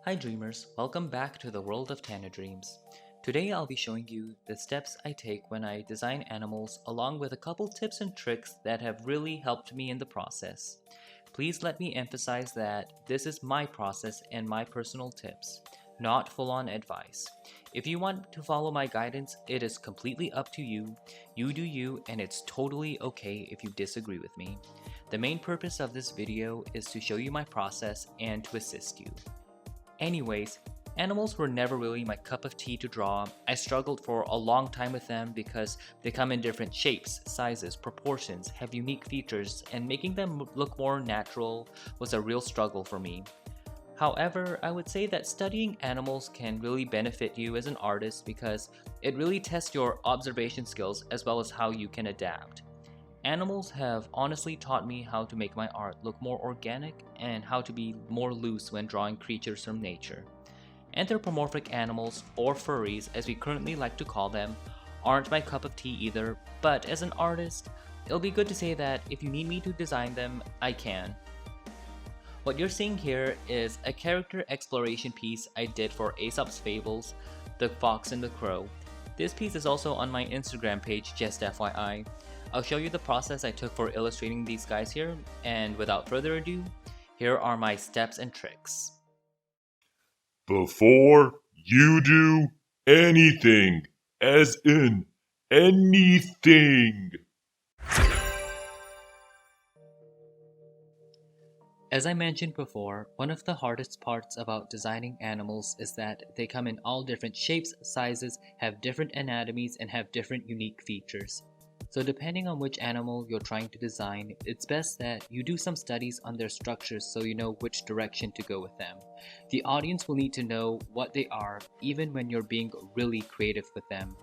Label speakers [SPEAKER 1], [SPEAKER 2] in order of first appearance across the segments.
[SPEAKER 1] Hi dreamers, welcome back to the world of Tanidreams. Today I'll be showing you the steps I take when I design animals along with a couple tips and tricks that have really helped me in the process. Please let me emphasize that this is my process and my personal tips, not full-on advice. If you want to follow my guidance, it is completely up to you. You do you, and it's totally okay if you disagree with me. The main purpose of this video is to show you my process and to assist you. Anyways, animals were never really my cup of tea to draw. I struggled for a long time with them because they come in different shapes, sizes, proportions, have unique features, and making them look more natural was a real struggle for me. However, I would say that studying animals can really benefit you as an artist because it really tests your observation skills as well as how you can adapt. Animals have honestly taught me how to make my art look more organic and how to be more loose when drawing creatures from nature. Anthropomorphic animals, or furries as we currently like to call them, aren't my cup of tea either, but as an artist, it'll be good to say that if you need me to design them, I can. What you're seeing here is a character exploration piece I did for Aesop's Fables, The Fox and the Crow. This piece is also on my Instagram page, just FYI. I'll show you the process I took for illustrating these guys here, and without further ado, here are my steps and tricks.
[SPEAKER 2] Before you do anything, as in anything.
[SPEAKER 1] As I mentioned before, one of the hardest parts about designing animals is that they come in all different shapes, sizes, have different anatomies, and have different unique features. So depending on which animal you're trying to design, it's best that you do some studies on their structures so you know which direction to go with them. The audience will need to know what they are even when you're being really creative with them.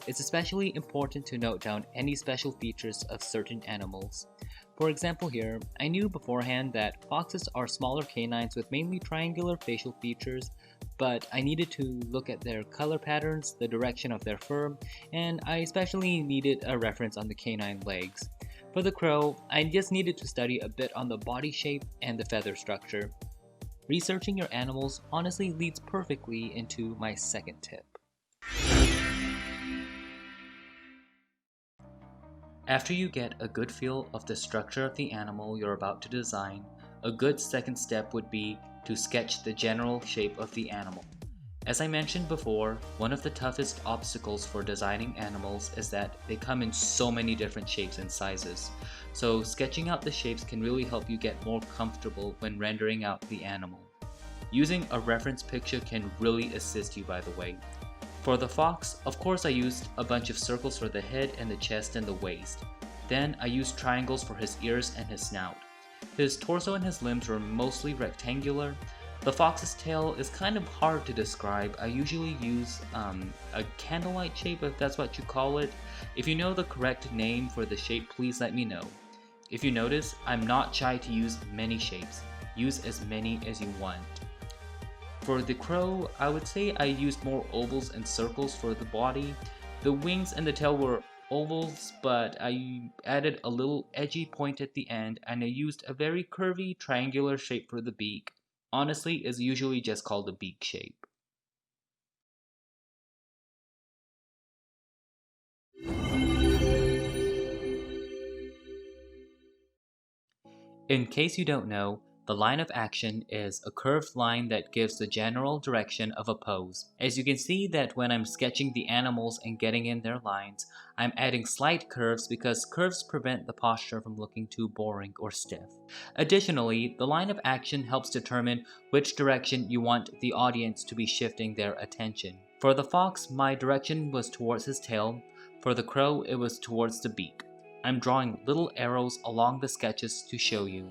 [SPEAKER 1] It's especially important to note down any special features of certain animals. For example here, I knew beforehand that foxes are smaller canines with mainly triangular facial features, but I needed to look at their color patterns, the direction of their fur, and I especially needed a reference on the canine legs. For the crow, I just needed to study a bit on the body shape and the feather structure. Researching your animals honestly leads perfectly into my second tip. After you get a good feel of the structure of the animal you're about to design, a good second step would be to sketch the general shape of the animal. As I mentioned before, one of the toughest obstacles for designing animals is that they come in so many different shapes and sizes. So sketching out the shapes can really help you get more comfortable when rendering out the animal. Using a reference picture can really assist you, by the way. For the fox, of course I used a bunch of circles for the head and the chest and the waist. Then I used triangles for his ears and his snout. His torso and his limbs were mostly rectangular. The fox's tail is kind of hard to describe. I usually use a candlelight shape, if that's what you call it. If you know the correct name for the shape, please let me know. If you notice, I'm not shy to use many shapes. Use as many as you want. For the crow, I would say I used more ovals and circles for the body. The wings and the tail were ovals, but I added a little edgy point at the end, and I used a very curvy triangular shape for the beak. Honestly, it's usually just called a beak shape. In case you don't know, the line of action is a curved line that gives the general direction of a pose. As you can see that when I'm sketching the animals and getting in their lines, I'm adding slight curves because curves prevent the posture from looking too boring or stiff. Additionally, the line of action helps determine which direction you want the audience to be shifting their attention. For the fox, my direction was towards his tail. For the crow, it was towards the beak. I'm drawing little arrows along the sketches to show you.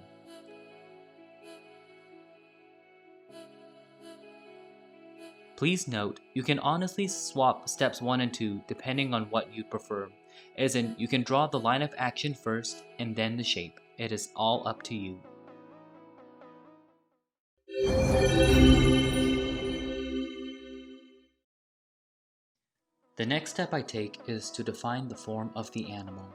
[SPEAKER 1] Please note, you can honestly swap steps 1 and 2 depending on what you prefer, as in you can draw the line of action first and then the shape. It is all up to you. The next step I take is to define the form of the animal.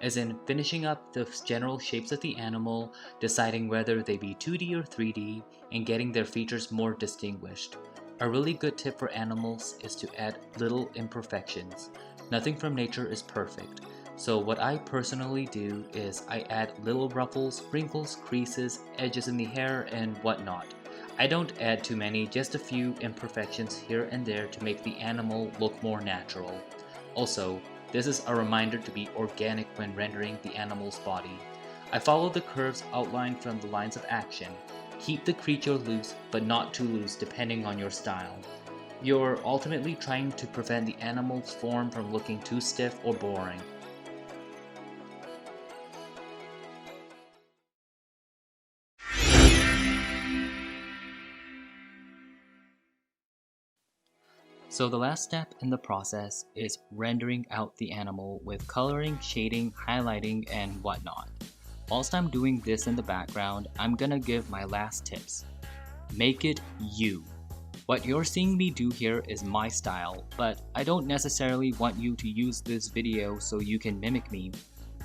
[SPEAKER 1] as in finishing up the general shapes of the animal, deciding whether they be 2D or 3D, and getting their features more distinguished. A really good tip for animals is to add little imperfections. Nothing from nature is perfect, so what I personally do is I add little ruffles, wrinkles, creases, edges in the hair, and whatnot. I don't add too many, just a few imperfections here and there to make the animal look more natural. Also, this is a reminder to be organic when rendering the animal's body. I follow the curves outlined from the lines of action. Keep the creature loose, but not too loose depending on your style. You're ultimately trying to prevent the animal's form from looking too stiff or boring. So the last step in the process is rendering out the animal with coloring, shading, highlighting, and whatnot. Whilst I'm doing this in the background, I'm gonna give my last tips. Make it you. What you're seeing me do here is my style, but I don't necessarily want you to use this video so you can mimic me,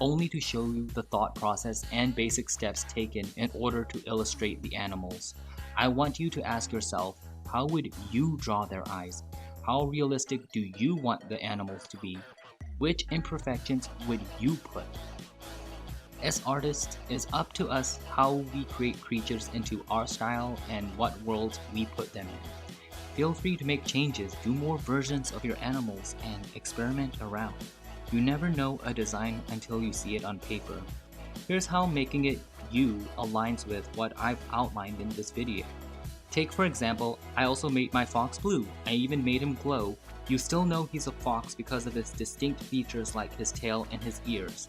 [SPEAKER 1] only to show you the thought process and basic steps taken in order to illustrate the animals. I want you to ask yourself, how would you draw their eyes? How realistic do you want the animals to be? Which imperfections would you put? As artists, it's up to us how we create creatures into our style and what worlds we put them in. Feel free to make changes, do more versions of your animals, and experiment around. You never know a design until you see it on paper. Here's how making it you aligns with what I've outlined in this video. Take for example, I also made my fox blue. I even made him glow. You still know he's a fox because of his distinct features like his tail and his ears.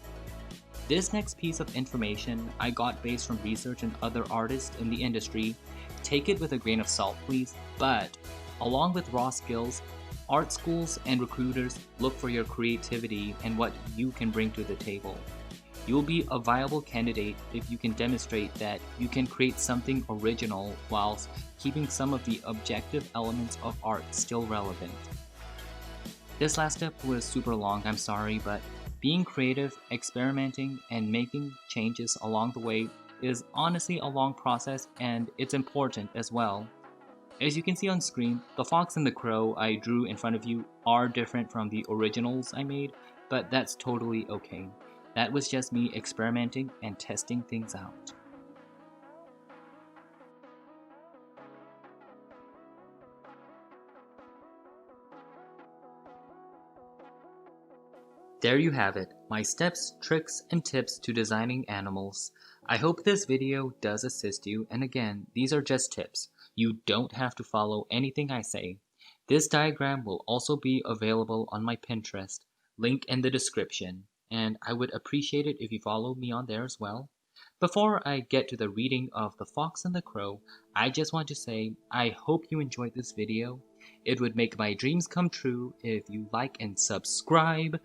[SPEAKER 1] This next piece of information I got based from research and other artists in the industry. Take it with a grain of salt please, but along with raw skills, art schools and recruiters look for your creativity and what you can bring to the table. You will be a viable candidate if you can demonstrate that you can create something original whilst keeping some of the objective elements of art still relevant. This last step was super long, I'm sorry, but being creative, experimenting, and making changes along the way is honestly a long process and it's important as well. As you can see on screen, the fox and the crow I drew in front of you are different from the originals I made, but that's totally okay. That was just me experimenting and testing things out. There you have it, my steps, tricks, and tips to designing animals. I hope this video does assist you, and again, these are just tips. You don't have to follow anything I say. This diagram will also be available on my Pinterest, link in the description, and I would appreciate it if you follow me on there as well. Before I get to the reading of The Fox and the Crow, I just want to say I hope you enjoyed this video. It would make my dreams come true if you like and subscribe.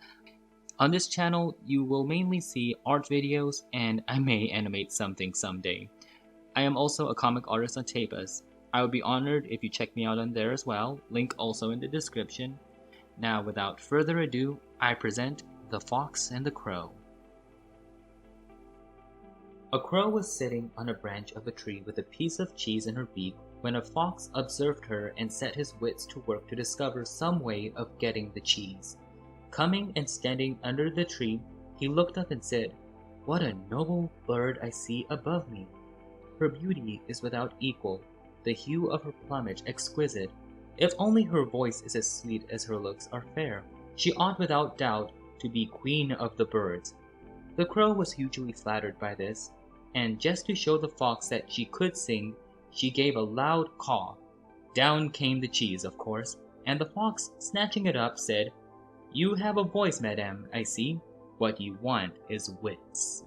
[SPEAKER 1] On this channel, you will mainly see art videos and I may animate something someday. I am also a comic artist on Tapas. I would be honored if you check me out on there as well, link also in the description. Now without further ado, I present The Fox and the Crow. A crow was sitting on a branch of a tree with a piece of cheese in her beak when a fox observed her and set his wits to work to discover some way of getting the cheese. Coming and standing under the tree, he looked up and said, "What a noble bird I see above me! Her beauty is without equal, the hue of her plumage exquisite. If only her voice is as sweet as her looks are fair, she ought without doubt to be queen of the birds." The crow was hugely flattered by this, and just to show the fox that she could sing, she gave a loud caw. Down came the cheese, of course, and the fox, snatching it up, said, "You have a voice, madame, I see. What you want is wits."